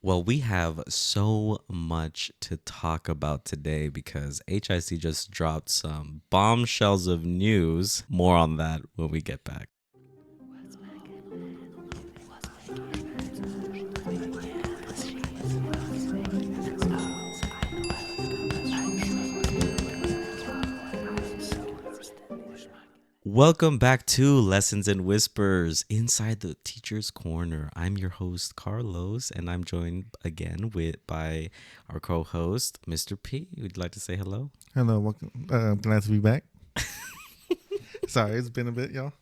Well, we have so much to talk about today because HIC just dropped some bombshells of news. More on that when we get back. Welcome back to Lessons and Whispers inside the Teacher's Corner. I'm your host Carlos, and I'm joined again by our co-host Mr. P. Would you like to say hello? Hello, welcome. Glad to be back. Sorry, it's been a bit, y'all.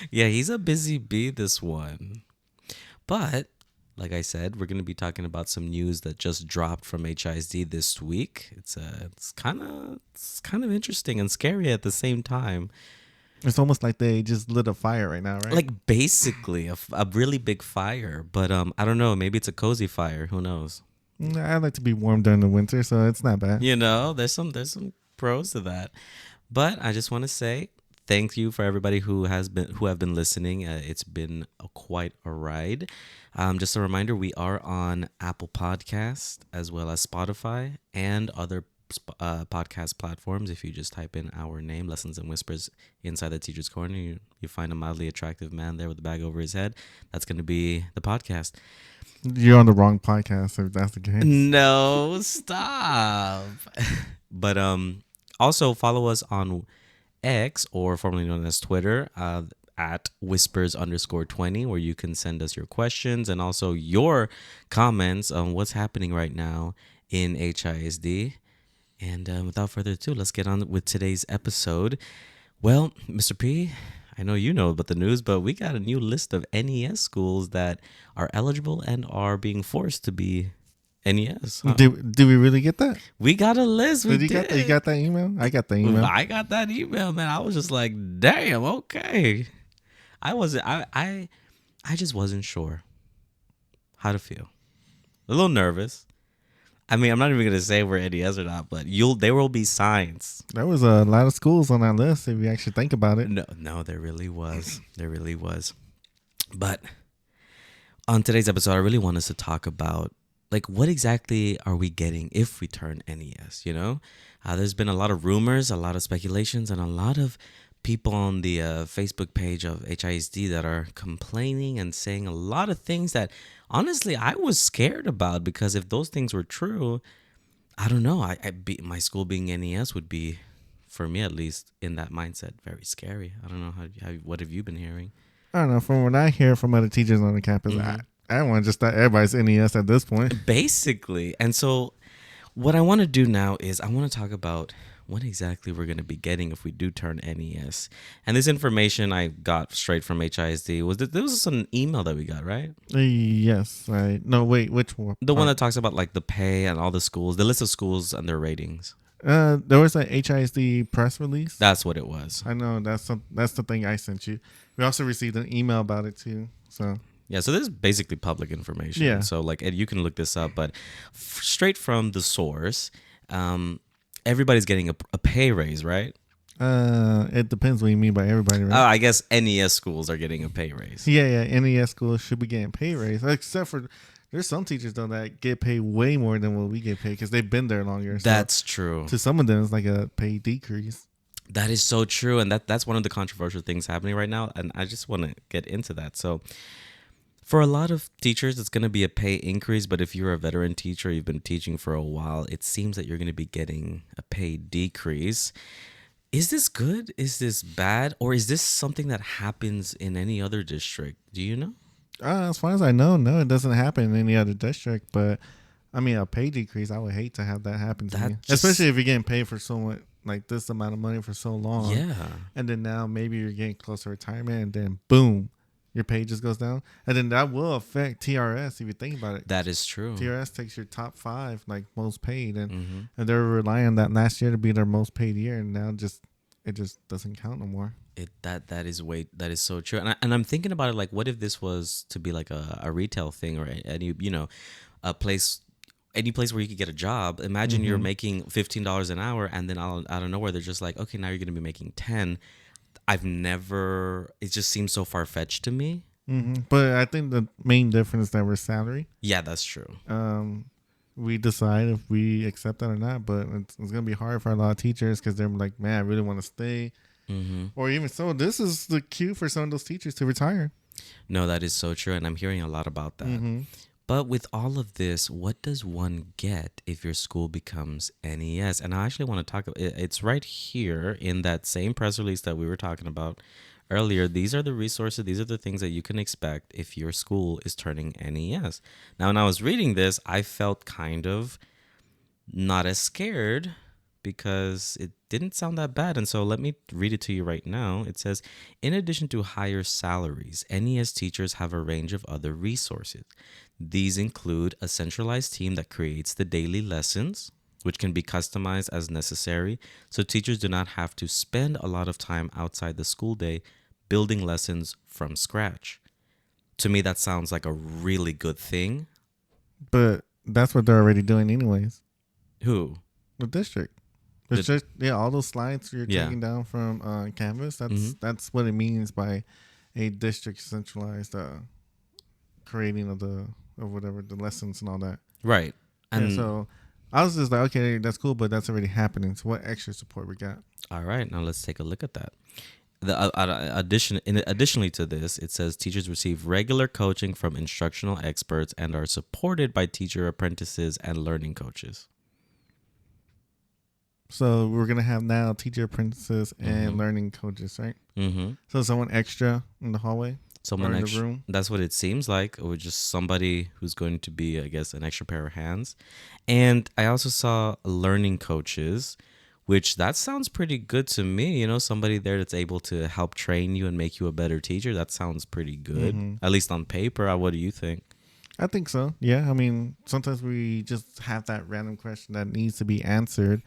Yeah, he's a busy bee this one. But like I said, we're going to be talking about some news that just dropped from HISD this week. It's kind of interesting and scary at the same time. It's almost like they just lit a fire right now, right? Like basically a really big fire, but I don't know, maybe it's a cozy fire, who knows. I like to be warm during the winter, so it's not bad. You know, there's some pros to that. But I just want to say thank you for everybody who have been listening. It's been quite a ride. Just a reminder, we are on Apple Podcast as well as Spotify and other podcast platforms. If you just type in our name, Lessons and Whispers, inside the Teacher's Corner, you find a mildly attractive man there with a bag over his head. That's going to be the podcast. You're on the wrong podcast if that's the case. No, stop. But also follow us on X, or formerly known as Twitter, at whispers_20, where you can send us your questions and also your comments on what's happening right now in HISD. And without further ado, let's get on with today's episode. Well, Mr. P, I know you know about the news, but we got a new list of NES schools that are eligible and are being forced to be NES. Huh? Did we really get that? We got a list. We did. You got that email? I got the email. I got that email, man. I was just like, damn, okay. I just wasn't sure how to feel. A little nervous. I mean, I'm not even gonna say we're NES or not, but there will be signs. There was a lot of schools on that list if you actually think about it. No, there really was. There really was. But on today's episode, I really want us to talk about, like, what exactly are we getting if we turn NES, you know? There's been a lot of rumors, a lot of speculations, and a lot of people on the Facebook page of HISD that are complaining and saying a lot of things that, honestly, I was scared about, because if those things were true, I don't know. My school being NES would be, for me at least, in that mindset, very scary. I don't know what have you been hearing? I don't know. From what I hear from other teachers on the campus, I want to just start everybody's NES at this point. Basically. And so what I want to do now is I want to talk about what exactly we're going to be getting if we do turn NES. And this information I got straight from HISD. There was an email that we got, right? Yes. Right. No, wait. Which one? The one that talks about, like, the pay and all the schools, the list of schools and their ratings. There was an HISD press release. That's what it was. I know. That's the thing I sent you. We also received an email about it too. So yeah, so this is basically public information. Yeah. So, like, you can look this up, but straight from the source, everybody's getting a pay raise, right? It depends what you mean by everybody, right? I guess NES schools are getting a pay raise. Yeah. NES schools should be getting pay raise, except for there's some teachers though that get paid way more than what we get paid because they've been there longer. So That's true. to some of them, it's like a pay decrease. That is so true, and that's one of the controversial things happening right now, and I just want to get into that. So, for a lot of teachers, it's going to be a pay increase, but if you're a veteran teacher, you've been teaching for a while, it seems that you're going to be getting a pay decrease. Is this good? Is this bad? Or is this something that happens in any other district? Do you know? As far as I know, no, it doesn't happen in any other district. But I mean, a pay decrease, I would hate to have that happen to me, especially if you're getting paid for so much, like this amount of money for so long. Yeah. And then now maybe you're getting close to retirement, and then boom, your pay just goes down. And then that will affect TRS if you think about it. That is true. TRS takes your top 5, like most paid, and they're relying on that last year to be their most paid year, and now it just doesn't count no more. That is so true. And I'm thinking about it, like, what if this was to be like a retail thing, or any, a place, any place where you could get a job. Imagine you're making $15 an hour, and then out of nowhere they're just like, okay, now you're going to be making 10. It just seems so far-fetched to me. But I think the main difference is that we're salary. Yeah, that's true. We decide if we accept that or not, but it's gonna be hard for a lot of teachers because they're like, man, I really want to stay, or even so, this is the cue for some of those teachers to retire. No, that is so true, and I'm hearing a lot about that. But with all of this, what does one get if your school becomes NES? And I actually want to talk. It's right here in that same press release that we were talking about earlier. These are the resources. These are the things that you can expect if your school is turning NES. Now, when I was reading this, I felt kind of not as scared because it didn't sound that bad. And so let me read it to you right now. It says, in addition to higher salaries, NES teachers have a range of other resources. These include a centralized team that creates the daily lessons, which can be customized as necessary, so teachers do not have to spend a lot of time outside the school day building lessons from scratch. To me, that sounds like a really good thing. But that's what they're already doing anyways. Who? The district. It's just all those slides you're taking down from Canvas. That's what it means by a district centralized creating of whatever the lessons and all that. Right. And so I was just like, okay, that's cool, but that's already happening. So what extra support we got? All right, now let's take a look at that. Additionally to this, it says teachers receive regular coaching from instructional experts and are supported by teacher apprentices and learning coaches. So we're gonna have now teacher apprentices and learning coaches, right? So someone extra in the hallway, someone extra. In the room. That's what it seems like, or just somebody who's going to be, I guess, an extra pair of hands. And I also saw learning coaches, which that sounds pretty good to me. You know, somebody there that's able to help train you and make you a better teacher. That sounds pretty good, at least on paper. What do you think? I think so. Yeah. I mean, sometimes we just have that random question that needs to be answered.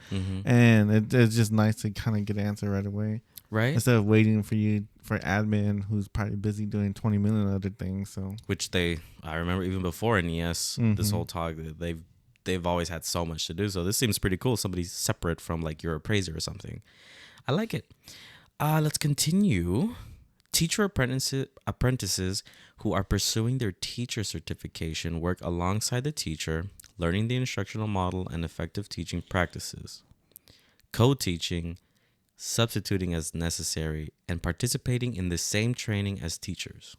And it's just nice to kind of get an answer right away. Right. Instead of waiting for admin who's probably busy doing 20 million other things. So which I remember even before NES, this whole talk, they've always had so much to do. So this seems pretty cool. Somebody separate from like your appraiser or something. I like it. Let's continue. Teacher apprentices who are pursuing their teacher certification work alongside the teacher, learning the instructional model and effective teaching practices, co-teaching, substituting as necessary, and participating in the same training as teachers.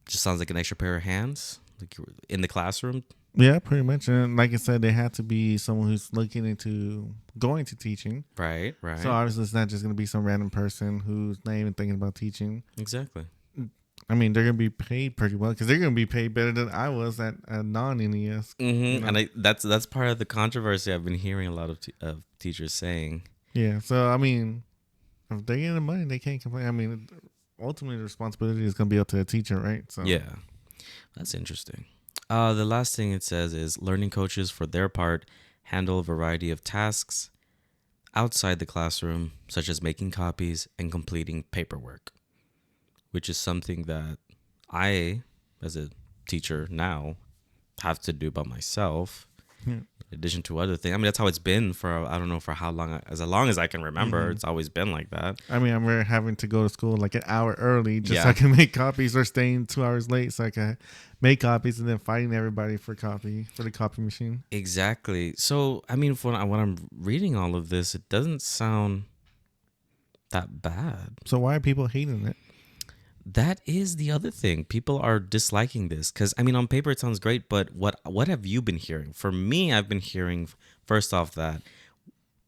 Just sounds like an extra pair of hands, like you're in the classroom. Yeah, pretty much. And like I said, they have to be someone who's looking into going to teaching. Right. So obviously it's not just going to be some random person who's not even thinking about teaching. Exactly. I mean, they're going to be paid pretty well because they're going to be paid better than I was at non-NES. You know? And that's part of the controversy I've been hearing a lot of teachers saying. Yeah. So, I mean, if they're getting the money, they can't complain. I mean, ultimately the responsibility is going to be up to the teacher, right? So yeah, that's interesting. The last thing it says is learning coaches, for their part, handle a variety of tasks outside the classroom, such as making copies and completing paperwork, which is something that I, as a teacher now, have to do by myself. In addition to other things. I mean, that's how it's been for, I don't know for how long, as long as I can remember. It's always been like that. I mean, I'm having to go to school like an hour early just so I can make copies, or staying 2 hours late so I can make copies, and then fighting everybody for the copy machine. Exactly. So, I mean, when I'm reading all of this, it doesn't sound that bad. So why are people hating it? That is the other thing. People are disliking this because, I mean, on paper it sounds great, but what have you been hearing? For me, I've been hearing, first off, that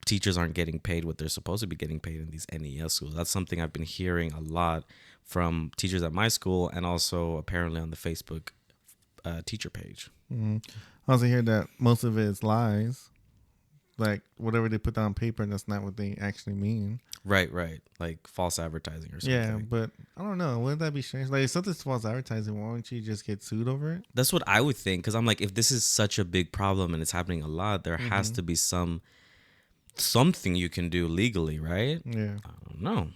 teachers aren't getting paid what they're supposed to be getting paid in these NES schools. That's something I've been hearing a lot from teachers at my school, and also apparently on the Facebook teacher page. I also hear that most of it is lies. Like whatever they put down on paper, that's not what they actually mean. Right. Like false advertising or something. Yeah, but I don't know. Wouldn't that be strange? Like if something's false advertising, why don't you just get sued over it? That's what I would think. Because I'm like, if this is such a big problem and it's happening a lot, there has to be something you can do legally, right? Yeah. I don't know.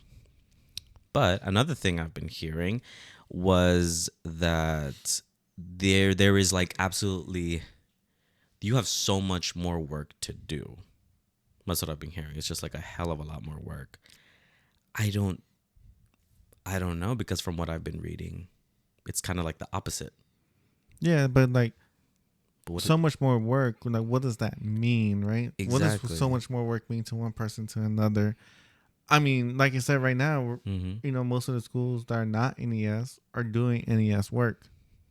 But another thing I've been hearing was that there is like absolutely, you have so much more work to do. That's what I've been hearing. It's just like a hell of a lot more work. I don't I don't know, because from what I've been reading, it's kind of like the opposite. Yeah, but like But so much more work. Like, what does that mean, right? exactly. What does so much more work mean to one person to another? I mean, like I said, right now, you know, most of the schools that are not NES are doing NES work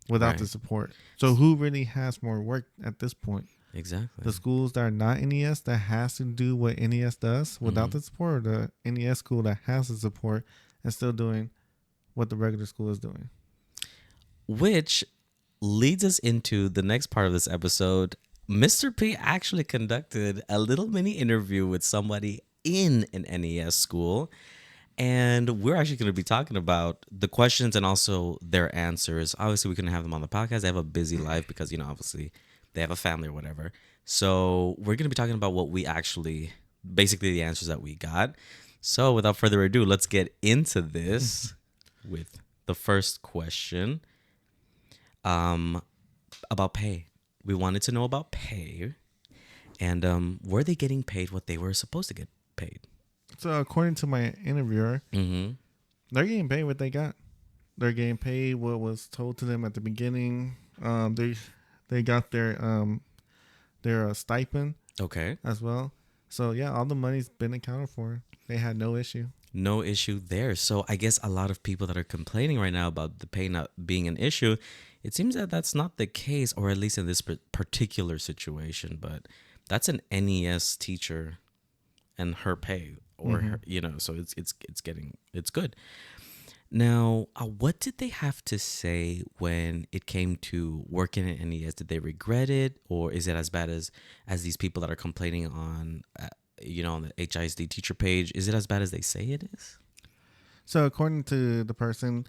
without the support. So who really has more work at this point? Exactly. The schools that are not NES that has to do what NES does without the support, or the NES school that has the support and still doing what the regular school is doing. Which leads us into the next part of this episode. Mr. P actually conducted a little mini interview with somebody in an NES school. And we're actually going to be talking about the questions and also their answers. Obviously, we couldn't have them on the podcast. They have a busy life because, you know, obviously they have a family or whatever. So we're going to be talking about what we actually, basically the answers that we got. So without further ado, let's get into this with the first question about pay. We wanted to know about pay and were they getting paid what they were supposed to get paid? So according to my interviewer, they're getting paid what they got. They're getting paid what was told to them at the beginning. They got their stipend. Okay. As well. So yeah, all the money's been accounted for. They had no issue. No issue there. So I guess a lot of people that are complaining right now about the pay not being an issue, it seems that that's not the case, or at least in this particular situation. But that's an NES teacher and her pay, or her, you know, so it's good. Now, what did they have to say when it came to working at NES? Did they regret it, or is it as bad as these people that are complaining on, you know, on the HISD teacher page? Is it as bad as they say it is? So according to the person,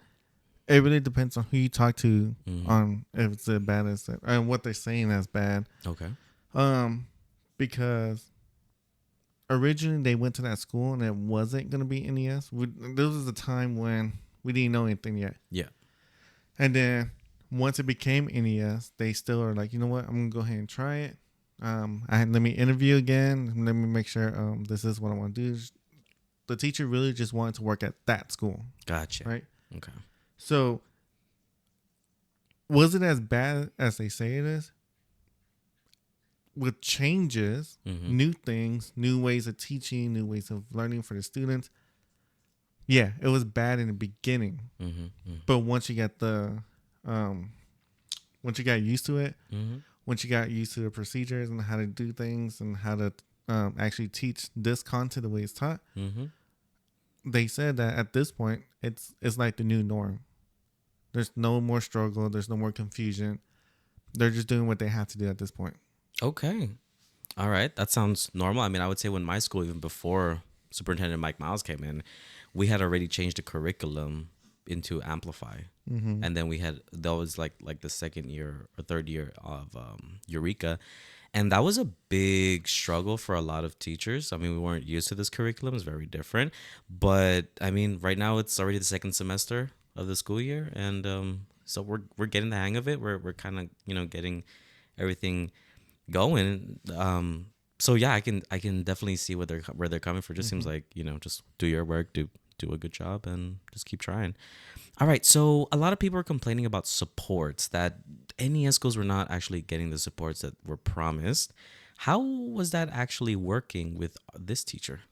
it really depends on who you talk to on if it's as bad as and what they're saying as bad. Okay. Because originally they went to that school and it wasn't going to be NES. There was a time when we didn't know anything yet. Yeah. And then once it became NES, they still are like, you know what? I'm going to go ahead and try it. Let me interview again. Let me make sure this is what I want to do. The teacher really just wanted to work at that school. Gotcha. Right? Okay. So was it as bad as they say it is? With changes, new things, new ways of teaching, new ways of learning for the students. Yeah, it was bad in the beginning, but once you got once you got used to it, once you got used to the procedures and how to do things and how to actually teach this content the way it's taught, they said that at this point it's like the new norm. There's no more struggle. There's no more confusion. They're just doing what they have to do at this point. Okay. All right. That sounds normal. I mean, I would say when my school, even before Superintendent Mike Miles came in, we had already changed the curriculum into Amplify. And then that was like the second year or third year of Eureka. And that was a big struggle for a lot of teachers. I mean, we weren't used to this curriculum. It's very different. But I mean, right now it's already the second semester of the school year. And so we're getting the hang of it. We're kind of, you know, getting everything going. So yeah, I can definitely see where they're coming from. Just seems like, you know, just do your work, do a good job, and just keep trying. All right, so a lot of people are complaining about supports, that NES schools were not actually getting the supports that were promised. How was that actually working with this teacher?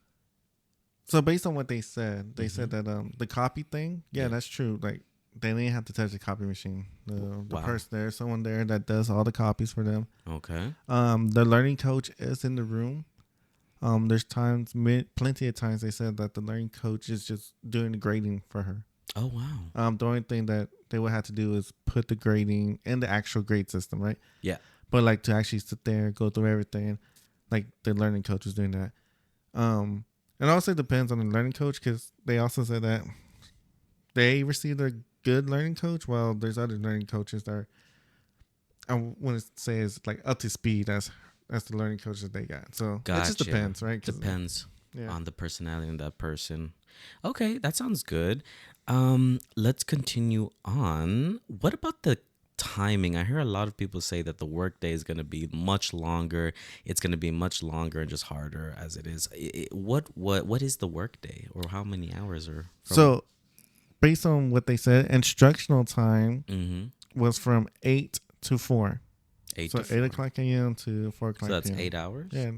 So based on what they said that the copy thing, yeah, that's true. Like they didn't have to touch the copy machine. The person there's someone there that does all the copies for them. Okay. The learning coach is in the room. There's plenty of times they said that the learning coach is just doing the grading for her. Oh wow. The only thing that they would have to do is put the grading in the actual grade system, right? Yeah. But like to actually sit there, go through everything, like the learning coach is doing that. And also it depends on the learning coach, because they also said that they received a good learning coach, while there's other learning coaches that are, I want to say, is like up to speed as the learning coach that they got. So Gotcha. It just depends, right? Depends on the personality of that person. Okay, that sounds good. Let's continue on. What about the timing? I hear a lot of people say that the workday is going to be much longer. It's going to be much longer and just harder as it is. What is the workday, or how many hours are? So based on what they said, instructional time Mm-hmm. was from 8 to 4. 8 so to 4. 8 o'clock a.m. to 4 o'clock So that's p.m. 8 hours? Yeah.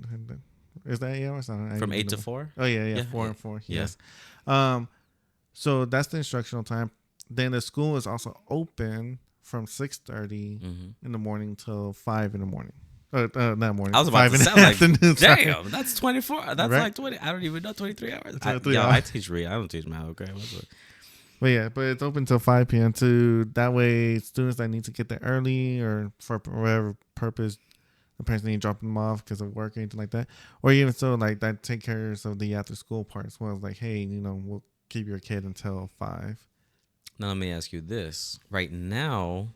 Is that 8 hours? From 8 to 4? Oh, yeah. 4 and 4. Yes. So that's the instructional time. Then the school is also open from 6:30 in the morning till 5 in the morning. Not morning. I was about 5 to in the sound like, afternoon. damn, that's 24. That's Right? like 20. I don't even know 23 hours. 23 I hours. teach read. I don't teach math. Okay. What's up? But it's open till 5 p.m. too. That way, students that need to get there early or for whatever purpose, the parents need to drop them off because of work or anything like that. Or even so, like that take care of the after school part as well. It's like, hey, we'll keep your kid until 5. Now, let me ask you this. Right now,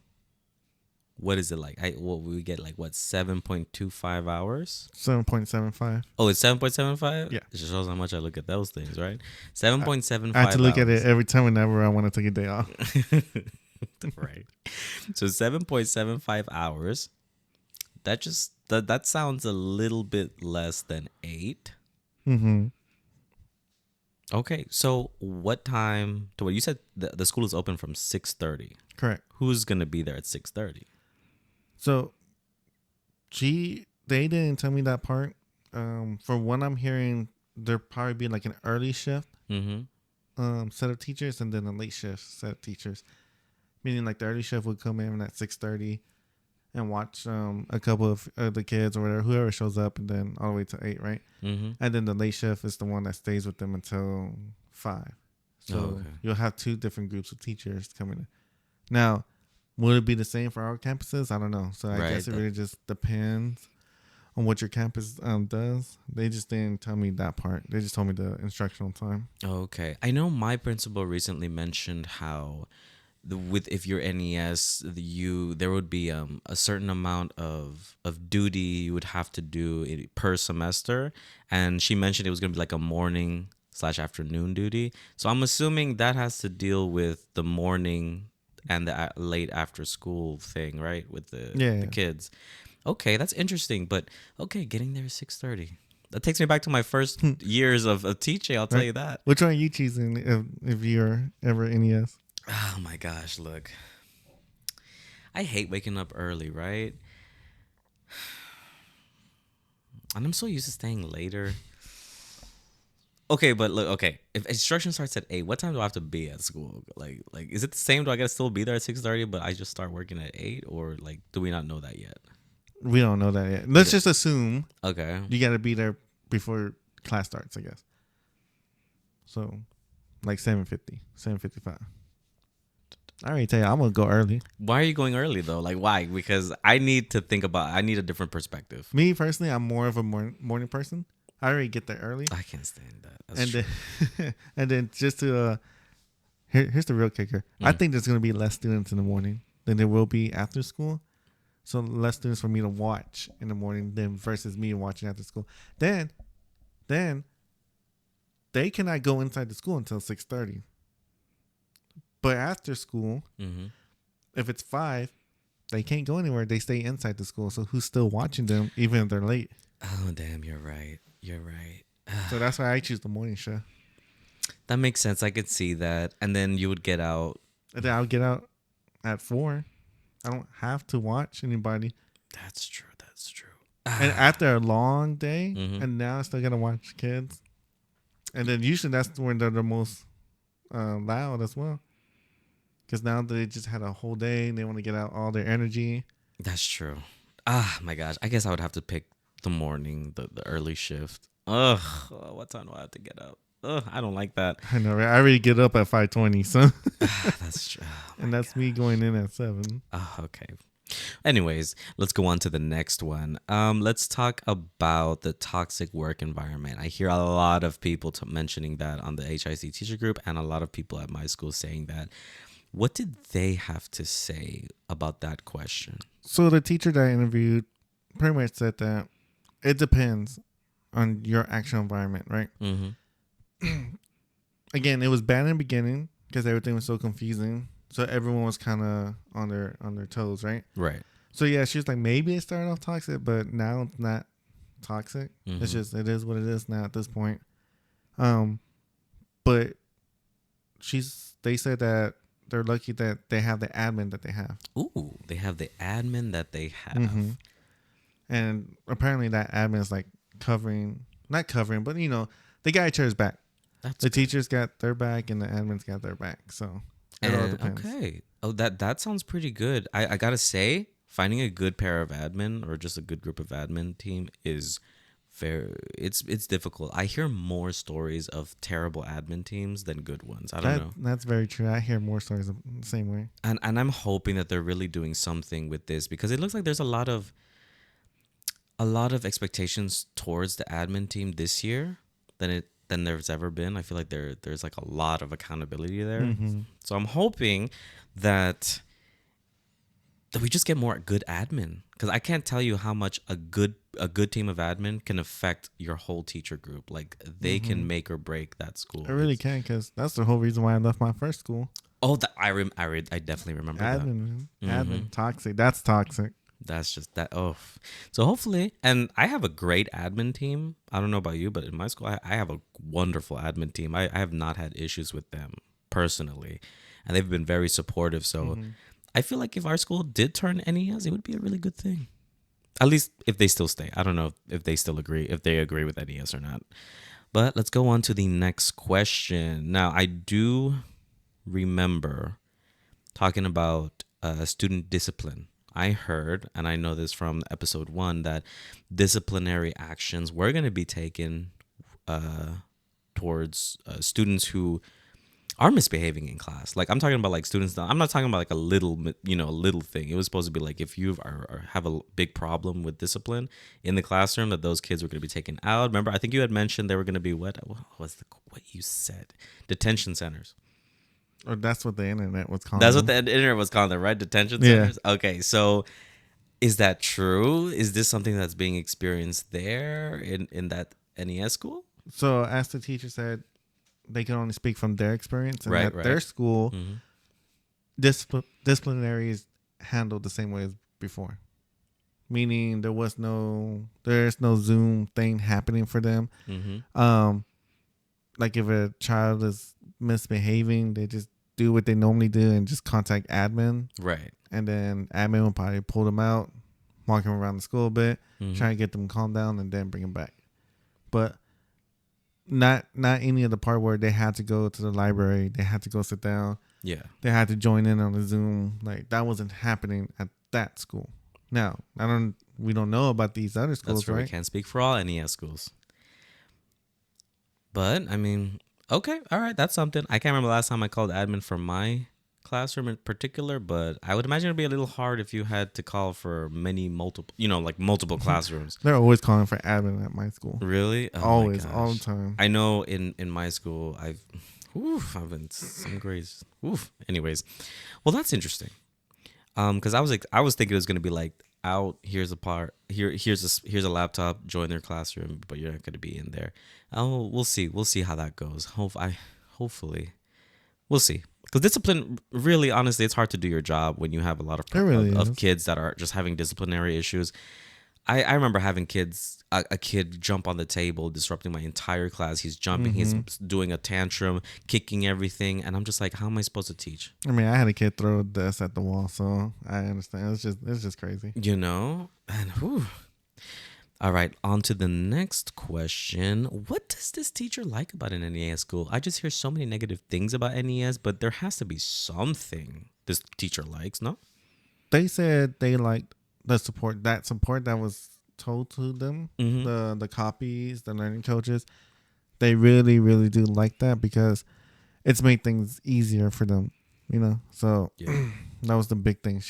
what is it like? We get like, what, 7.25 hours? 7.75. Oh, it's 7.75? Yeah. It just shows how much I look at those things, right? 7.75 I have to look hours. at it every time whenever I want to take a day off. Right. So 7.75 hours. That sounds a little bit less than 8. Mm-hmm. Okay, so what time? To what you said, the school is open from 6:30. Correct. Who's gonna be there at 6:30? So, they didn't tell me that part. From what I'm hearing, there'll probably be like an early shift set of teachers and then a late shift set of teachers. Meaning like the early shift would come in at 6:30 and watch a couple of the kids or whatever, whoever shows up, and then all the way to 8, right? And then the late shift is the one that stays with them until 5. So you'll have 2 different groups of teachers coming in. Now, will it be the same for our campuses? I don't know. So I guess it really just depends on what your campus does. They just didn't tell me that part. They just told me the instructional time. Okay. I know my principal recently mentioned how if you're NES, there would be a certain amount of duty you would have to do per semester, and she mentioned it was gonna be like a morning/afternoon duty. So I'm assuming that has to deal with the morning and the late after school thing, right? With the kids. Okay, that's interesting. But okay, getting there at 6:30. That takes me back to my first years of teaching. I'll tell you that. Which one are you choosing if you're ever NES? Oh my gosh, look. I hate waking up early, right? And I'm so used to staying later. Okay, but look, okay. If instruction starts at 8, what time do I have to be at school? Like is it the same? Do I gotta still be there at 6:30, but I just start working at 8? Or like, do we not know that yet? We don't know that yet. Let's just assume Okay. you gotta be there before class starts, I guess. So like 7:50, 7:55. I already tell you, I'm gonna go early. Why are you going early though? Like, why? Because I need a different perspective. Me personally, I'm more of a morning person. I already get there early. I can't stand that. That's true. Then, and then just to here's the real kicker. I think there's gonna be less students in the morning than there will be after school. So less students for me to watch in the morning than versus me watching after school. Then they cannot go inside the school until 6:30. But after school, if it's 5, they can't go anywhere. They stay inside the school. So who's still watching them even if they're late? Oh, damn, you're right. You're right. So that's why I choose the morning show. That makes sense. I could see that. And then you would get out. And then I'll get out at 4. I don't have to watch anybody. That's true. That's true. And after a long day, and now I still got to watch kids. And then usually that's when they're the most loud as well. Because now they just had a whole day and they want to get out all their energy. That's true. Ah, my gosh. I guess I would have to pick the morning, the early shift. Ugh. Oh, what time do I have to get up? Ugh, I don't like that. I know, right? I already get up at 5:20, so. That's true. Oh, and that's me going in at 7. Oh, okay. Anyways, let's go on to the next one. Let's talk about the toxic work environment. I hear a lot of people mentioning that on the HIC teacher group, and a lot of people at my school saying that. What did they have to say about that question? So the teacher that I interviewed pretty much said that it depends on your actual environment, right? Again, it was bad in the beginning because everything was so confusing. So everyone was kind of on their toes, right? Right. So yeah, she was like, maybe it started off toxic, but now it's not toxic. It's just, it is what it is now at this point. But They said that they're lucky that they have the admin that they have. Ooh, they have the admin that they have. Mm-hmm. And apparently that admin is like not covering, but they got each other's back. The teachers got their back and the admins got their back. So it all depends. Okay. Oh, that sounds pretty good. I gotta say, finding a good pair of admin or just a good group of admin team is it's difficult. I hear more stories of terrible admin teams than good ones. I don't know. That's very true. I hear more stories the same way. And I'm hoping that they're really doing something with this, because it looks like there's a lot of expectations towards the admin team this year than there's ever been. I feel like there's like a lot of accountability there. Mm-hmm. So I'm hoping that we just get more good admin, because I can't tell you how much a good team of admin can affect your whole teacher group. Like they can make or break that school. I really can, because that's the whole reason why I left my first school. Oh, I definitely remember admin, that. Admin, toxic. That's toxic. That's just that. Oh, so hopefully, and I have a great admin team. I don't know about you, but in my school, I have a wonderful admin team. I have not had issues with them personally, and they've been very supportive. So I feel like if our school did turn NES, it would be a really good thing. At least if they still stay. I don't know if they still agree, if they agree with NES or not. But let's go on to the next question. Now, I do remember talking about student discipline. I heard, and I know this from episode 1, that disciplinary actions were going to be taken towards students who are misbehaving in class. Like I'm talking about like students. I'm not talking about like a little thing. It was supposed to be like if you have a big problem with discipline in the classroom, that those kids were going to be taken out. Remember, I think you had mentioned they were going to be what you said? Detention centers. Or that's what the internet was calling. That's what the internet was calling them, right? Detention centers. Yeah. Okay, so is that true? Is this something that's being experienced there in that NES school? So as the teacher said, they can only speak from their experience, and at their school, disciplinary is handled the same way as before. Meaning there's no Zoom thing happening for them. Like if a child is misbehaving, they just do what they normally do and just contact admin. Right. And then admin will probably pull them out, walk them around the school a bit, try to get them calmed down, and then bring them back. But not any of the part where they had to go to the library, they had to go sit down. Yeah. They had to join in on the Zoom. Like that wasn't happening at that school. Now, we don't know about these other schools, that's right? We can't speak for all NES schools. But I mean, okay, all right, that's something. I can't remember the last time I called admin for my classroom in particular, but I would imagine it'd be a little hard if you had to call for multiple classrooms. They're always calling for admin at my school. Really? Oh, always, all the time. I know in my school, I've been some grades. Anyways, well, that's interesting. Because I was thinking it was gonna be like, out, here's a laptop, join their classroom, but you're not gonna be in there. Oh, we'll see how that goes. Hopefully, we'll see. Because discipline, really, honestly, it's hard to do your job when you have a lot of kids that are just having disciplinary issues. I remember having a kid jump on the table, disrupting my entire class. He's jumping, he's doing a tantrum, kicking everything, and I'm just like, how am I supposed to teach? I mean, I had a kid throw a desk at the wall, so I understand. It's just crazy. And all right, on to the next question. What does this teacher like about an NES school? I just hear so many negative things about NES, but there has to be something this teacher likes, no? They said they liked the support that was told to them, the copies, the learning coaches. They really, really do like that because it's made things easier for them, So that was the big thing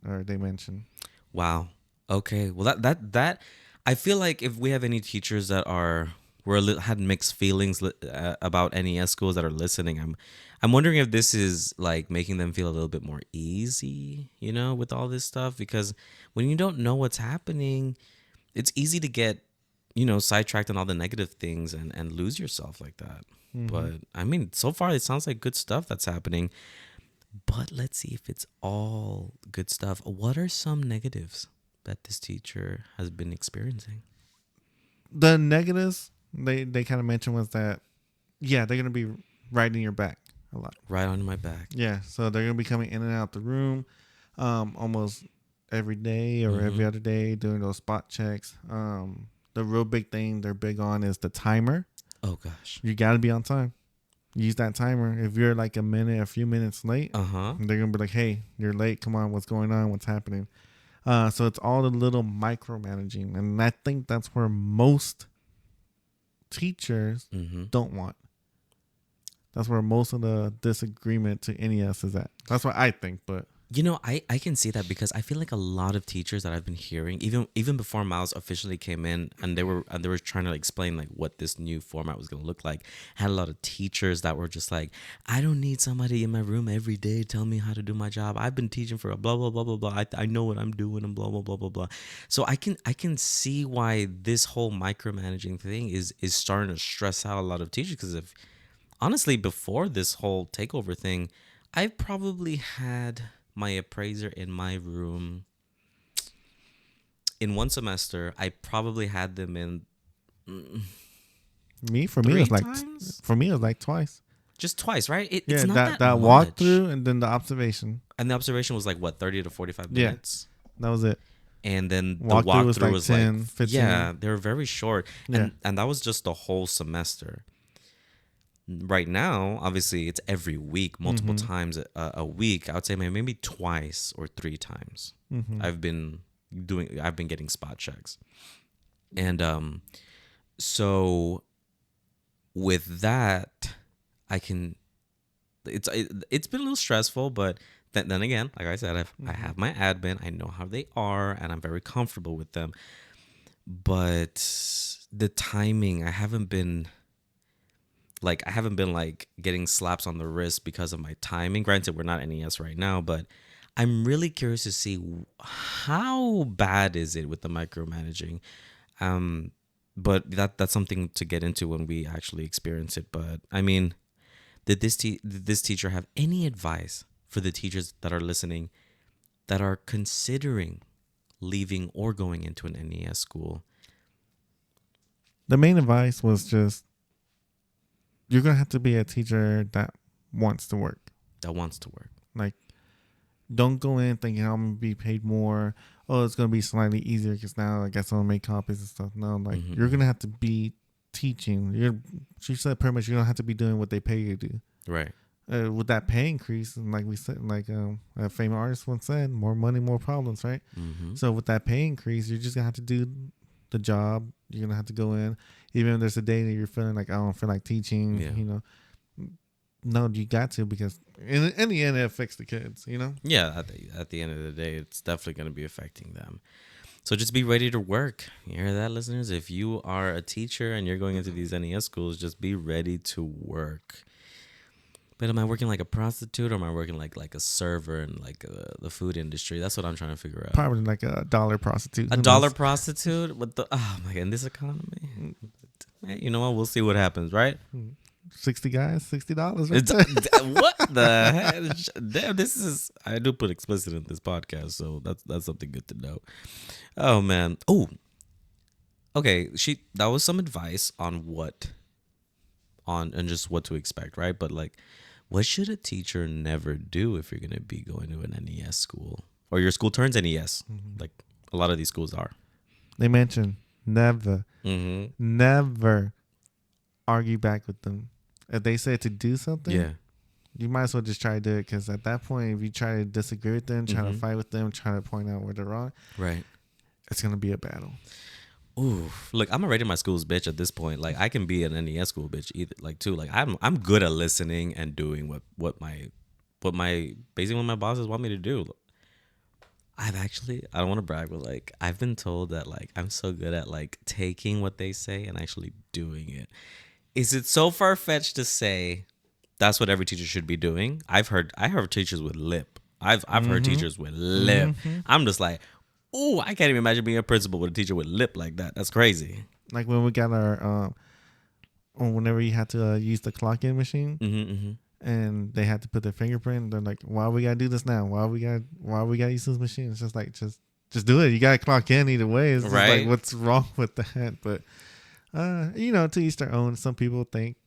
they mentioned. Wow. Okay. Well, that I feel like if we have any teachers that had mixed feelings about NES schools that are listening, I'm wondering if this is like making them feel a little bit more easy, with all this stuff, because when you don't know what's happening, it's easy to get, sidetracked on all the negative things and lose yourself like that. But I mean, so far it sounds like good stuff that's happening, but let's see if it's all good stuff. What are some negatives that this teacher has been experiencing? The negatives they kind of mentioned was that, they're going to be right in your back a lot. Right on my back. Yeah, so they're gonna be coming in and out the room, almost every day or every other day, doing those spot checks. The real big thing they're big on is the timer. Oh gosh. You got to be on time. Use that timer. If you're like a few minutes late, they're gonna be like, "Hey, you're late. Come on, what's going on? What's happening?" So it's all the little micromanaging, and I think that's where most teachers don't want. That's where most of the disagreement to NES is at. That's what I think, but you know, I can see that because I feel like a lot of teachers that I've been hearing, even before Miles officially came in, and they were trying to explain like what this new format was going to look like, had a lot of teachers that were just like, I don't need somebody in my room every day telling me how to do my job. I've been teaching for a blah blah blah blah blah. I know what I'm doing and blah blah blah blah blah. So I can see why this whole micromanaging thing is starting to stress out a lot of teachers, because if honestly before this whole takeover thing, I've probably had my appraiser in my room in one semester. I probably had them in me it was like twice. Just twice, right? It's Yeah, not that much. walkthrough and then the observation. And the observation was like what, 30 to 45 minutes? That was it. And then the walkthrough was like 10, 15. Yeah, they were very short. Yeah. And that was just the whole semester. Right now, obviously, it's every week, multiple times a week. I would say maybe twice or 3 times. I've been getting spot checks, and so with that, I can. It's been a little stressful, but then again, like I said, I have my admin. I know how they are, and I'm very comfortable with them. But the timing, I haven't been like getting slaps on the wrist because of my timing. Granted, we're not NES right now, but I'm really curious to see how bad is it with the micromanaging. But that's something to get into when we actually experience it. But I mean, did this teacher have any advice for the teachers that are listening that are considering leaving or going into an NES school? The main advice was just, you're going to have to be a teacher that wants to work. Like, don't go in thinking I'm going to be paid more. Oh, it's going to be slightly easier because now I guess I'll make copies and stuff. No, like, you're going to have to be teaching. She said pretty much you don't have to be doing what they pay you to do. Right. With that pay increase, and like we said, like a famous artist once said, more money, more problems, right? So with that pay increase, you're just going to have to do the job. You're going to have to go in. Even if there's a day that you're feeling like, I don't feel like teaching, you know. No, you got to, because in the end, it affects the kids, you know? Yeah, at the end of the day, it's definitely going to be affecting them. So just be ready to work. You hear that, listeners? If you are a teacher and you're going into these NES schools, just be ready to work. But am I working like a prostitute, or am I working like a server in like the food industry? That's what I'm trying to figure out. Probably like a dollar prostitute. A dollar prostitute? Oh my God, in this economy? You know what? We'll see what happens, right? 60 guys, $60. What the heck? Damn, I do put explicit in this podcast, so that's something good to know. Oh man. Oh. Okay, that was some advice on and just what to expect, right? But like, what should a teacher never do if you're going to be going to an NES school, or your school turns NES? Like a lot of these schools are. They mention never argue back with them. If they say to do something, you might as well just try to do it, because at that point, if you try to disagree with them, try to fight with them, try to point out where they're wrong, right, it's going to be a battle. Ooh, look, I'm already my school's bitch at this point. Like, I can be an NES school bitch either. Like, too. Like, I'm good at listening and doing what my bosses want me to do. I don't want to brag, but like, I've been told that like I'm so good at like taking what they say and actually doing it. Is it so far fetched to say that's what every teacher should be doing? I heard teachers with lip. I've heard teachers with lip. I'm just like, ooh, I can't even imagine being a principal with a teacher with lip like that. That's crazy. Like when we got our, whenever you had to use the clock-in machine, and they had to put their fingerprint, they're like, "Why we gotta do this now? Why we gotta use this machine?" It's just like, just do it. You gotta clock in either way. It's just like, what's wrong with that? But you know, to each their own. Some people think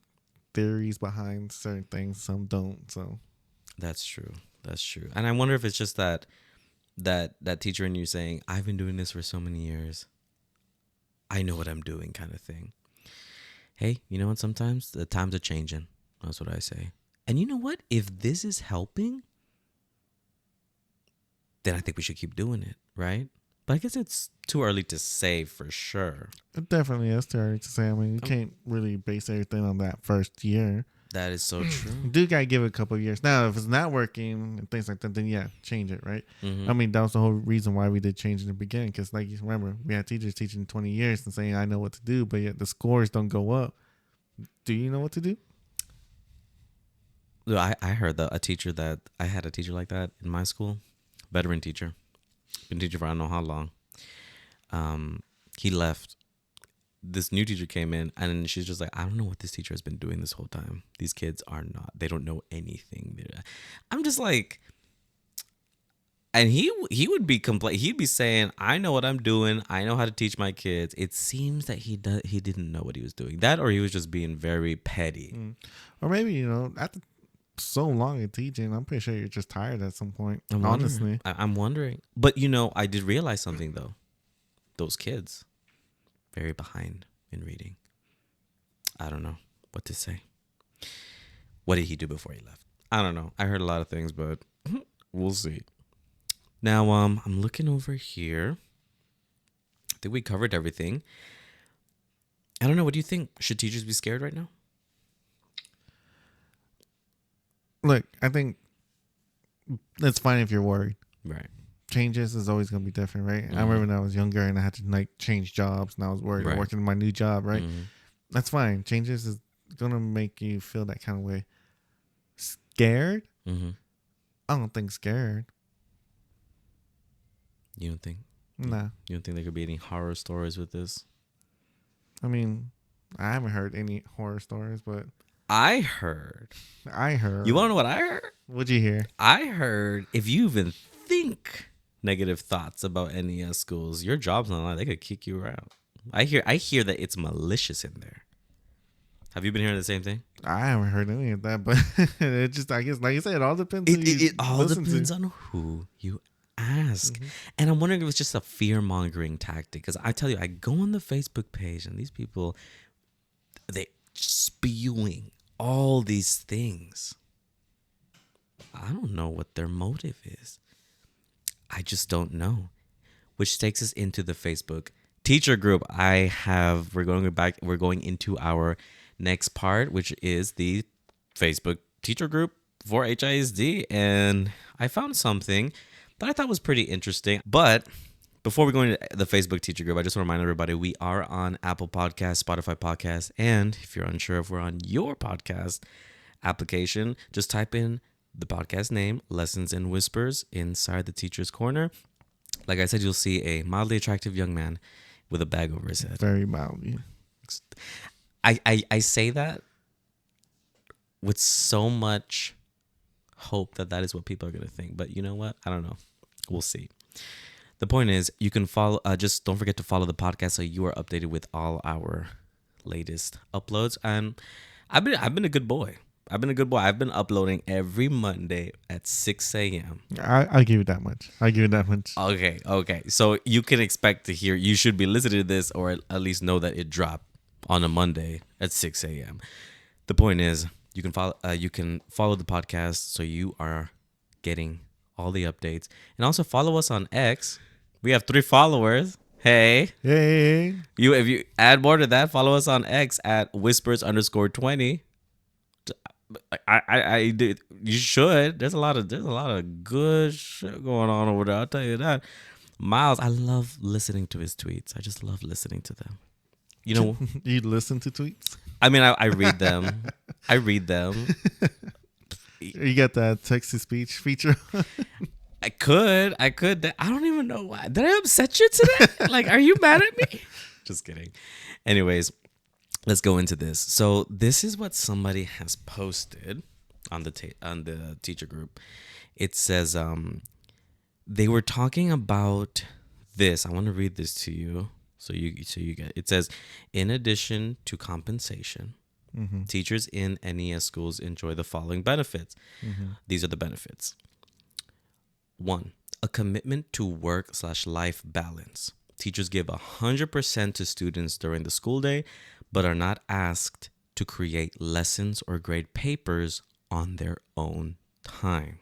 theories behind certain things, some don't. So That's true. That's true. And I wonder if it's just that teacher in you saying, I've been doing this for so many years. I know what I'm doing kind of thing. Hey, you know what? Sometimes the times are changing. That's what I say. And you know what? If this is helping, then I think we should keep doing it, right? But I guess it's too early to say for sure. it definitely is too early to say. I mean, you can't really base everything on that first year. That is so true. You do gotta give it a couple of years. Now, if it's not working and things like that, then yeah, change it, right? Mm-hmm. I mean, that was the whole reason why we did change in the beginning. Because, like, you remember, we had teachers teaching 20 years and saying, I know what to do, but yet the scores don't go up. Do you know what to do? I heard that I had a teacher like that in my school, veteran teacher, been teaching for I don't know how long. He left. This new teacher came in, and she's just like, I don't know what this teacher has been doing this whole time. These kids they don't know anything. I'm just like, and he would be he'd be saying, I know what I'm doing. I know how to teach my kids. It seems that he didn't know what he was doing. That, or he was just being very petty. Or maybe, after so long of teaching, I'm pretty sure you're just tired at some point. Honestly. I'm wondering. But, I did realize something, though. Those kids, very behind in reading. I don't know what to say. What did he do before he left? I don't know. I heard a lot of things, but we'll see. Now, I'm looking over here. I think we covered everything. I don't know. What do you think? Should teachers be scared right now? Look, I think it's fine if you're worried. Right. Changes is always going to be different, right? I remember when I was younger and I had to change jobs and I was worried. I worked in my new job, right? That's fine. Changes is going to make you feel that kind of way. Scared? I don't think scared. You don't think? Nah. You don't think there could be any horror stories with this? I mean, I haven't heard any horror stories, but I heard. You want to know what I heard? What'd you hear? I heard if you even think negative thoughts about NES schools, your job's not online. They could kick you out. I hear that it's malicious in there. Have you been hearing the same thing? I haven't heard any of that, but it just, I guess, like you said, it all depends. It all depends on who you ask. And I'm wondering if it's just a fear-mongering tactic. Because I tell you, I go on the Facebook page and these people, they spewing all these things. I don't know what their motive is. I just don't know. Which takes us into the Facebook teacher group. We're going into our next part, which is the Facebook teacher group for HISD. And I found something that I thought was pretty interesting. But before we go into the Facebook teacher group, I just want to remind everybody we are on Apple Podcasts, Spotify Podcasts, and if you're unsure if we're on your podcast application, just type in the podcast name, Lessons in Whispers, inside the teacher's corner. Like I said, you'll see a mildly attractive young man with a bag over his head. Very mildly. I say that with so much hope that is what people are going to think. But you know what? I don't know. We'll see. The point is, you can follow. Just don't forget to follow the podcast so you are updated with all our latest uploads. And I've been a good boy. I've been uploading every Monday at 6 a.m. I'll give you that much. Okay. So you can expect to hear. You should be listening to this, or at least know that it dropped on a Monday at 6 a.m. The point is, you can follow the podcast so you are getting all the updates, and also follow us on X. We have 3 followers. Hey. If you add more to that, follow us on X at whispers_20. I did. You should. There's a lot of good shit going on over there. I'll tell you that. Miles, I love listening to his tweets. I just love listening to them. You know, you listen to tweets? I mean, I read them. You got that text to speech feature? I could. I don't even know why. Did I upset you today? Like, are you mad at me? Just kidding. Anyways, let's go into this. So this is what somebody has posted on the teacher group. It says they were talking about this. I want to read this to you so you get. It says, in addition to compensation, Mm-hmm. Teachers in NES schools enjoy the following benefits. Mm-hmm. These are the benefits. 1, a commitment to work/life balance. Teachers give 100% to students during the school day, but are not asked to create lessons or grade papers on their own time.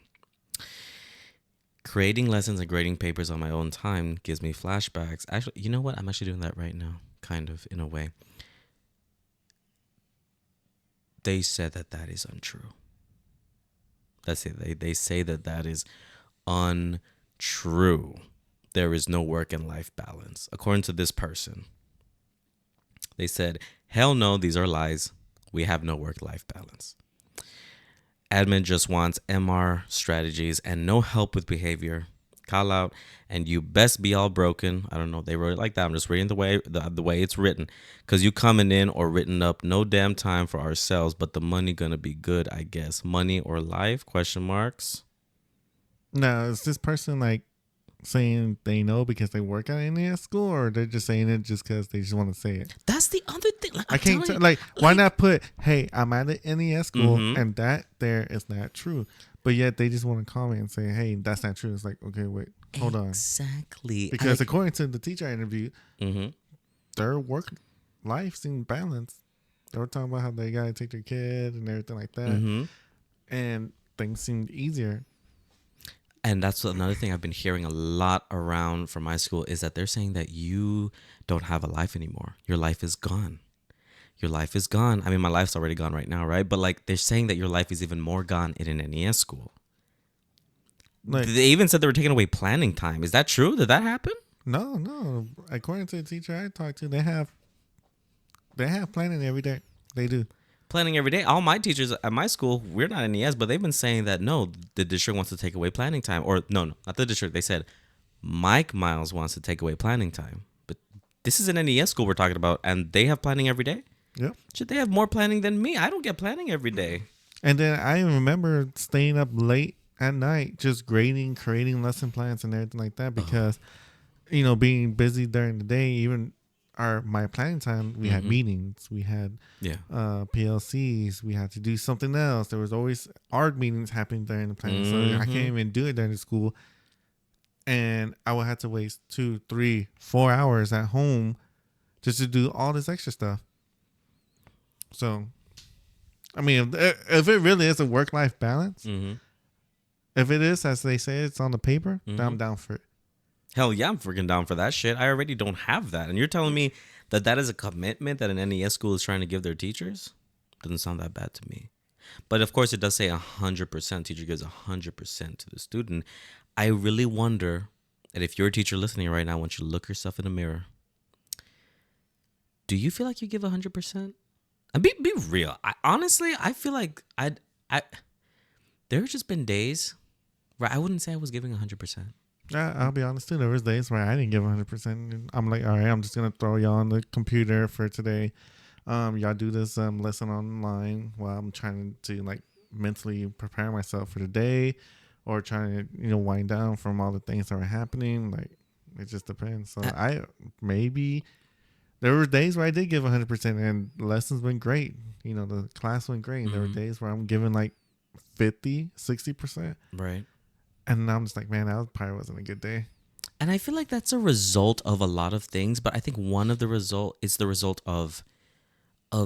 Creating lessons and grading papers on my own time gives me flashbacks. Actually, you know what? I'm actually doing that right now, kind of, in a way. They said that that is untrue. That's it. They say that that is untrue. There is no work and life balance. According to this person, they said, hell no, these are lies. We have no work-life balance. Admin just wants MR strategies and no help with behavior. Call out, and you best be all broken. I don't know. They wrote it like that. I'm just reading the way it's written. Because you coming in or written up, no damn time for ourselves, but the money gonna be good, I guess. Money or life? Question marks. Now, is this person like saying they know because they work at NES school, or they're just saying it just because they just want to say it? That's the other thing. Like, I can't tell. Like, why not put, hey, I'm at an NES school, and that there is not true. But yet they just want to comment and say, hey, that's not true. It's like, okay, wait, hold on. Exactly. Because according to the teacher I interviewed, Mm-hmm. their work life seemed balanced. They were talking about how they got to take their kid and everything like that. Mm-hmm. And things seemed easier. And that's another thing I've been hearing a lot around from my school is that they're saying that you don't have a life anymore. Your life is gone. Your life is gone. I mean, my life's already gone right now, right? But like they're saying that your life is even more gone in an NES school. Like, they even said they were taking away planning time. Is that true? Did that happen? No. According to the teacher I talked to, they have planning every day. They do. Planning every day. All my teachers at my school, we're not NES, but they've been saying that no, the district wants to take away planning time. Or no, not the district. They said Mike Miles wants to take away planning time. But this is an NES school we're talking about, and they have planning every day? Yep. Should they have more planning than me? I don't get planning every day. And then I remember staying up late at night, just grading, creating lesson plans and everything like that because, being busy during the day, even my planning time, we had meetings, we had PLCs, we had to do something else. There was always art meetings happening during the planning, so I can't even do it during the school. And I would have to waste 2, 3, 4 hours at home just to do all this extra stuff. So, I mean, if it really is a work-life balance, if it is, as they say, it's on the paper, then I'm down for it. Hell yeah, I'm freaking down for that shit. I already don't have that. And you're telling me that that is a commitment that an NES school is trying to give their teachers? Doesn't sound that bad to me. But of course, it does say 100%. Teacher gives 100% to the student. I really wonder, and if you're a teacher listening right now, I want you to look yourself in the mirror. Do you feel like you give 100%? And be real. Honestly, I feel like there have just been days where I wouldn't say I was giving 100%. Yeah, I'll be honest too. There was days where I didn't give 100%. I'm like, all right, I'm just gonna throw y'all on the computer for today. Y'all do this lesson online while I'm trying to like mentally prepare myself for the day, or trying to wind down from all the things that were happening. Like, it just depends. So there were days where I did give 100%, and lessons went great. The class went great. There were days where I'm giving like 50, 60%. Right. And I'm just like, man, that probably wasn't a good day. And I feel like that's a result of a lot of things, but I think one of the result is the result of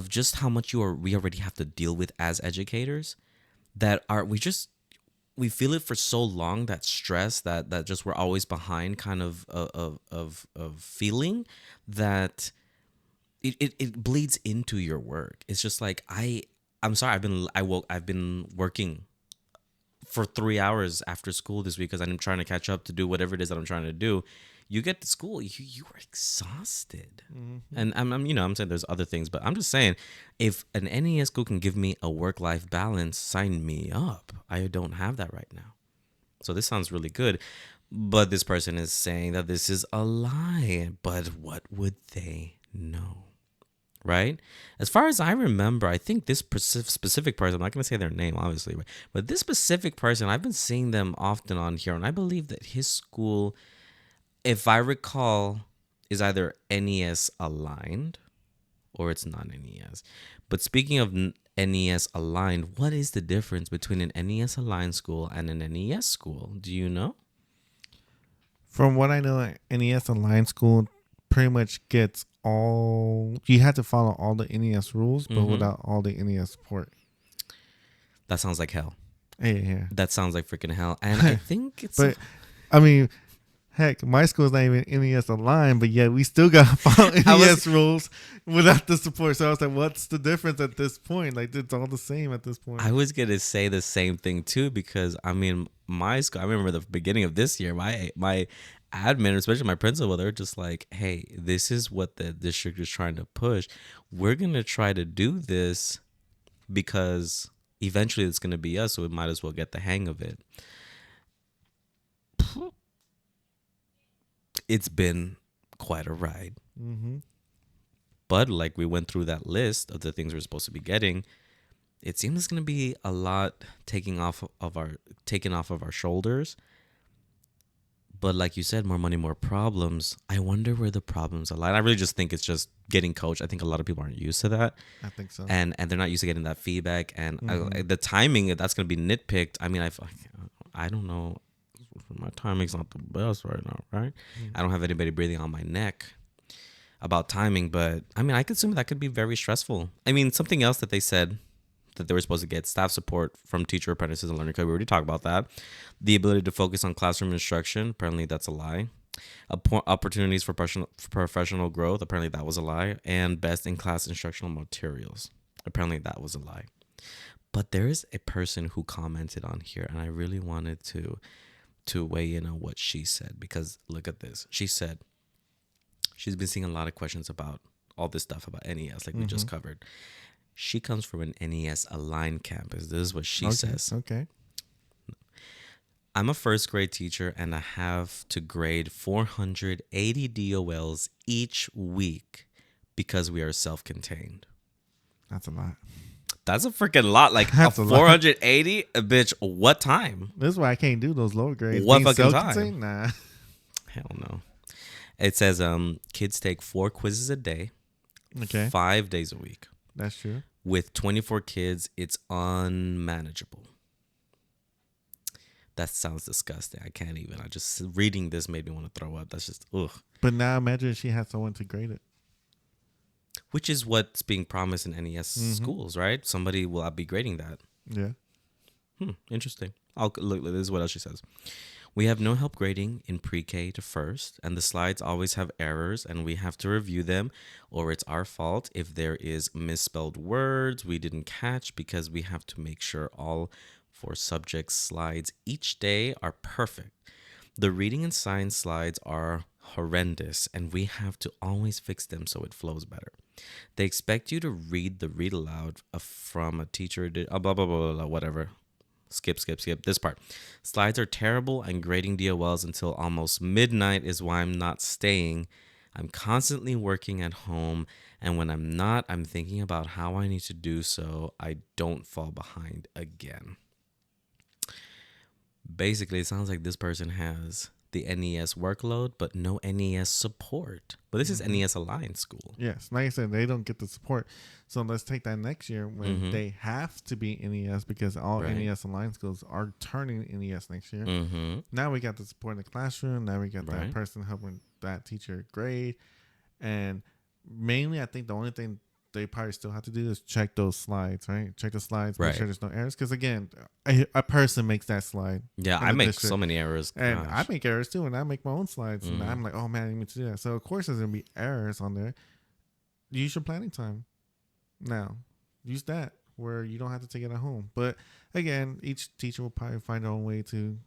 just how much we already have to deal with as educators. We feel it for so long, that stress, that just we're always behind kind of feeling that it bleeds into your work. It's just like I'm sorry, I've been working for 3 hours after school this week because I'm trying to catch up to do whatever it is that I'm trying to do. You get to school, you are exhausted. And I'm saying there's other things, but I'm just saying, if an NES school can give me a work-life balance, sign me up. I don't have that right now. So this sounds really good. But this person is saying that this is a lie. But what would they know? Right? As far as I remember, I think this specific person, I'm not going to say their name, obviously, but this specific person, I've been seeing them often on here, and I believe that his school, if I recall, is either NES aligned or it's non-NES. But speaking of NES aligned, what is the difference between an NES aligned school and an NES school? Do you know? From what I know, NES Online School pretty much gets all. You have to follow all the NES rules, but without all the NES support. That sounds like hell. Yeah. That sounds like freaking hell. And I think it's. But I mean, heck, my school's not even NES Online, but yet we still got to follow NES rules without the support. So I was like, what's the difference at this point? Like, it's all the same at this point. I was gonna say the same thing too, because I mean, my school. I remember the beginning of this year, my admin, especially my principal, they're just like, "Hey, this is what the district is trying to push. We're gonna try to do this because eventually it's gonna be us, so we might as well get the hang of it." It's been quite a ride. But like we went through that list of the things we're supposed to be getting, it seems it's going to be a lot taken off of our shoulders. But like you said, more money, more problems. I wonder where the problems are. I really just think it's just getting coached. I think a lot of people aren't used to that. I think so. And they're not used to getting that feedback. And the timing, that's going to be nitpicked. I mean, I don't know. My timing's not the best right now, right? I don't have anybody breathing on my neck about timing, but I mean, I could assume that could be very stressful. I mean, something else that they said that they were supposed to get staff support from teacher apprentices and learner code. We already talked about that. The ability to focus on classroom instruction. Apparently, that's a lie. Opportunities for professional growth. Apparently, that was a lie. And best in class instructional materials. Apparently, that was a lie. But there is a person who commented on here, and I really wanted to weigh in on what she said, because look at this. She said she's been seeing a lot of questions about all this stuff about NES, like we just covered. She comes from an NES aligned campus. This is what she says. Okay. I'm a first grade teacher and I have to grade 480 DOLs each week because we are self-contained. That's a lot. That's a freaking lot. Like a 480, bitch. What time? This is why I can't do those lower grades. What fucking time? Nah. Hell no. It says kids take 4 quizzes a day. Okay. 5 days a week. That's true. With 24 kids, it's unmanageable. That sounds disgusting. I can't even. I just reading this made me want to throw up. That's just ugh. But now imagine she has someone to grade it. Which is what's being promised in NES schools, right? Somebody will be grading that. Yeah. Interesting. I'll look. This is what else she says. We have no help grading in pre-K to first, and the slides always have errors, and we have to review them, or it's our fault if there is misspelled words we didn't catch, because we have to make sure all 4 subject slides each day are perfect. The reading and science slides are horrendous, and we have to always fix them so it flows better. They expect you to read the read aloud from a teacher, blah, blah, blah, blah, blah, whatever. Skip this part. Slides are terrible, and grading DOLs until almost midnight is why I'm not staying. I'm constantly working at home, and when I'm not, I'm thinking about how I need to do so I don't fall behind again. Basically, it sounds like this person has the NES workload, but no NES support. But this is NES Alliance School. Yes. Like I said, they don't get the support. So let's take that next year when they have to be NES, because all NES Alliance schools are turning NES next year. Now we got the support in the classroom. Now we got that person helping that teacher grade. And mainly, I think the only thing they probably still have to do is check those slides, right? Check the slides, make sure there's no errors. Because again, a person makes that slide. Yeah, I make so many errors. And I make errors too, and I make my own slides. And I'm like, oh man, I need to do that. So of course there's going to be errors on there. Use your planning time. Now, use that where you don't have to take it at home. But again, each teacher will probably find their own way to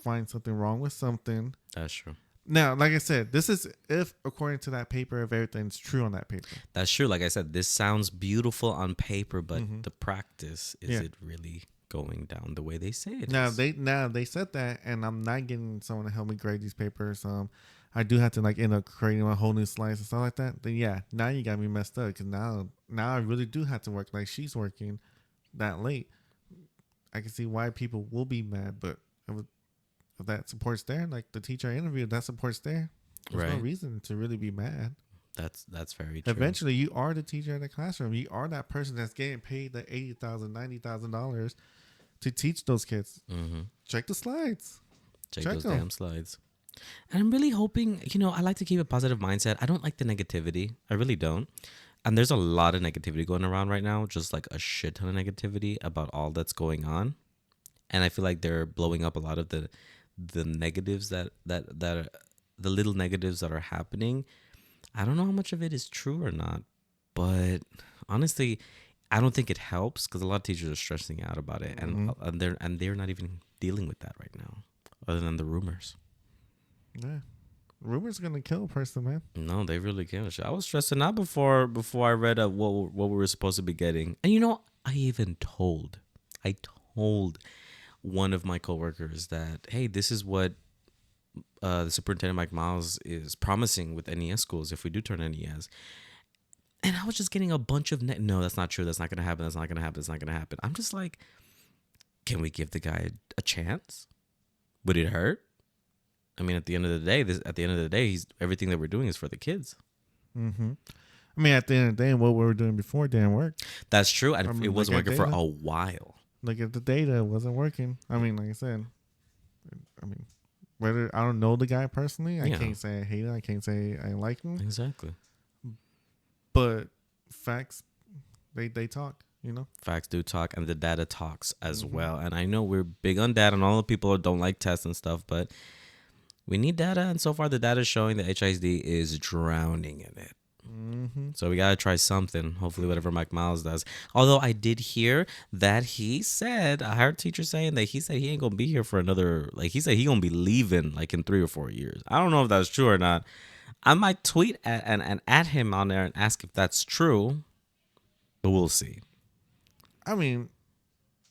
find something wrong with something. That's true. Now, like I said, this is if, according to that paper, if everything's true on that paper. That's true. Like I said, this sounds beautiful on paper, but the practice, is it really going down the way they say it now, is? They said that, and I'm not getting someone to help me grade these papers. I do have to end up creating a whole new slice and stuff like that. Then yeah, now you got me messed up, because now I really do have to work like she's working that late. I can see why people will be mad, but if that support's there, like the teacher I interviewed, that support's there. There's no reason to really be mad. That's very true. Eventually, you are the teacher in the classroom. You are that person that's getting paid the $80,000, $90,000 to teach those kids. Mm-hmm. Check the slides. Check Check those them. damn slides. And I'm really hoping, I like to keep a positive mindset. I don't like the negativity. I really don't. And there's a lot of negativity going around right now, just like a shit ton of negativity about all that's going on. And I feel like they're blowing up a lot of the negatives that the little negatives that are happening. I don't know how much of it is true or not, but honestly, I don't think it helps because a lot of teachers are stressing out about it, and they're not even dealing with that right now, other than the rumors. Yeah, rumors gonna kill a person, man. No, they really can't. I was stressing out before I read what we were supposed to be getting, and I told one of my coworkers that, hey, this is what the superintendent Mike Miles is promising with NES schools if we do turn NES. And I was just getting a bunch of no, that's not true. That's not gonna happen. That's not gonna happen. That's not gonna happen. I'm just like, can we give the guy a chance? Would it hurt? I mean, at the end of the day, everything that we're doing is for the kids. Mm-hmm. I mean, at the end of the day, what we were doing before didn't work. That's true. And it wasn't working for a while. Look at the data; it wasn't working. I mean, like I said, whether I don't know the guy personally, I can't say I hate him. I can't say I like him. Exactly. But facts, they talk. Facts do talk, and the data talks as well. And I know we're big on data, and all the people don't like tests and stuff, but we need data. And so far, the data is showing that HISD is drowning in it. Mm-hmm. So we gotta try something. Hopefully, whatever Mike Miles does. Although I did hear that I heard a teacher saying that he said he ain't gonna be here for another. Like he said he gonna be leaving like in 3 or 4 years. I don't know if that's true or not. I might tweet at him on there and ask if that's true, but we'll see. I mean,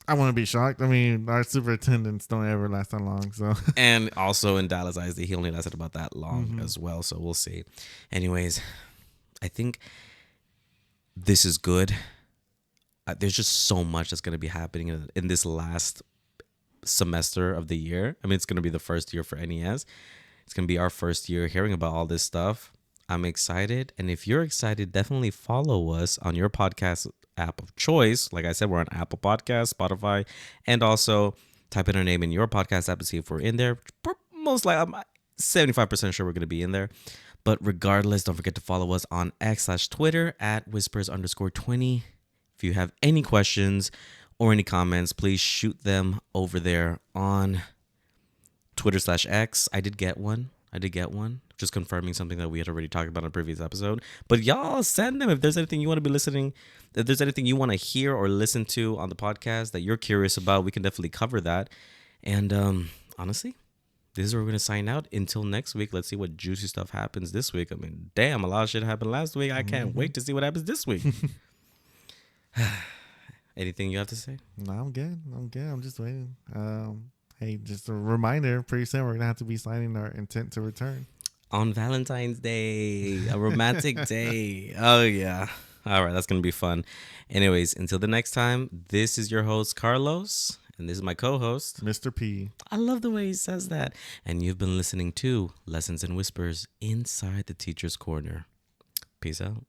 I want to be shocked. I mean, our superintendents don't ever last that long, so. And also in Dallas ISD, he only lasted about that long as well, so we'll see. Anyways, I think this is good. There's just so much that's going to be happening in this last semester of the year. I mean, it's going to be the first year for NES. It's going to be our first year hearing about all this stuff. I'm excited. And if you're excited, definitely follow us on your podcast app of choice. Like I said, we're on Apple Podcasts, Spotify, and also type in our name in your podcast app to see if we're in there. Most likely, I'm 75% sure we're going to be in there. But regardless, don't forget to follow us on X/Twitter at whispers_20. If you have any questions or any comments, please shoot them over there on Twitter/X. I did get one. Just confirming something that we had already talked about in a previous episode. But y'all send them if there's anything you want to be listening, if there's anything you want to hear or listen to on the podcast that you're curious about, we can definitely cover that. And honestly, this is where we're going to sign out. Until next week, let's see what juicy stuff happens this week. I mean, damn, a lot of shit happened last week. I can't wait to see what happens this week. Anything you have to say? No, I'm good. I'm just waiting. Hey, just a reminder, pretty soon we're going to have to be signing our intent to return. On Valentine's Day, a romantic day. Oh, yeah. All right, that's going to be fun. Anyways, until the next time, this is your host, Carlos, and this is my co-host, Mr. P. I love the way he says that. And you've been listening to Lessons and Whispers inside the Teacher's Corner. Peace out.